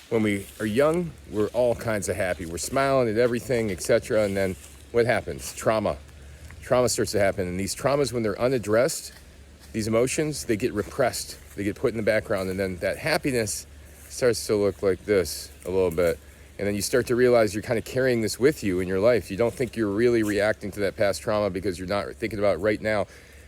when we are young, we're all kinds of happy. We're smiling at everything, etc. And then what happens? Trauma. Trauma starts to happen. And these traumas, when they're unaddressed, these emotions, they get repressed. They get put in the background. And then that happiness starts to look like this a little bit. And then you start to realize you're kind of carrying this with you in your life. You don't think you're really reacting to that past trauma because you're not thinking about it right now,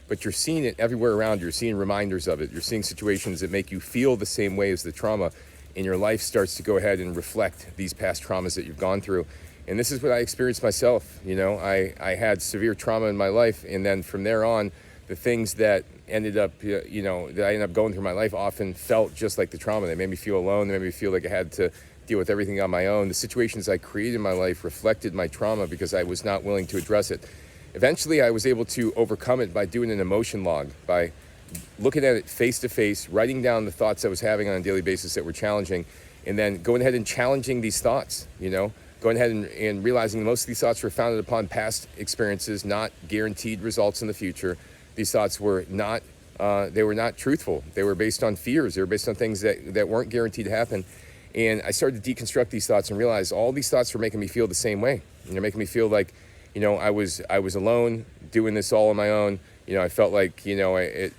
but you're seeing it everywhere around you. You're seeing reminders of it. You're seeing situations that make you feel the same way as the trauma, and your life starts to go ahead and reflect these past traumas that you've gone through. And this is what I experienced myself. You know, I had severe trauma in my life, and then from there on, the things that ended up, that I ended up going through my life often felt just like the trauma. They made me feel alone. They made me feel like I had to deal with everything on my own. The situations I created in my life reflected my trauma because I was not willing to address it. Eventually, I was able to overcome it by doing an emotion log, by looking at it face to face, writing down the thoughts I was having on a daily basis that were challenging, and then going ahead and challenging these thoughts, going ahead and realizing most of these thoughts were founded upon past experiences, not guaranteed results in the future. These thoughts were not, they were not truthful. They were based on fears. They were based on things that weren't guaranteed to happen. And I started to deconstruct these thoughts and realize all these thoughts were making me feel the same way. Making me feel like, I was alone doing this all on my own. I felt like, I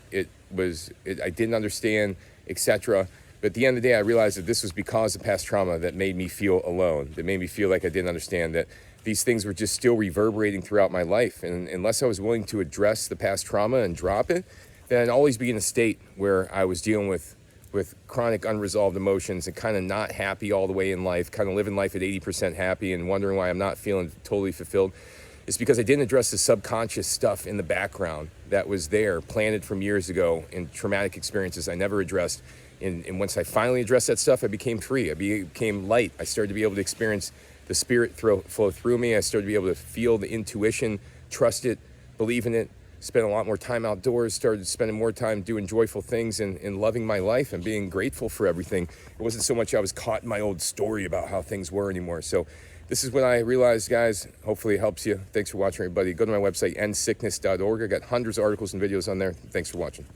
didn't understand, etc. But at the end of the day, I realized that this was because of past trauma that made me feel alone, that made me feel like I didn't understand, that these things were just still reverberating throughout my life. And unless I was willing to address the past trauma and drop it, then I'd always be in a state where I was dealing with chronic unresolved emotions and kind of not happy all the way in life, kind of living life at 80% happy and wondering why I'm not feeling totally fulfilled. It's because I didn't address the subconscious stuff in the background that was there, planted from years ago in traumatic experiences I never addressed. And once I finally addressed that stuff, I became free. I became light. I started to be able to experience the spirit flow through me. I started to be able to feel the intuition, trust it, believe in it, spend a lot more time outdoors, started spending more time doing joyful things and loving my life and being grateful for everything. It wasn't so much I was caught in my old story about how things were anymore. So this is what I realized, guys. Hopefully it helps you. Thanks for watching, everybody. Go to my website, endsickness.org. I got hundreds of articles and videos on there. Thanks for watching.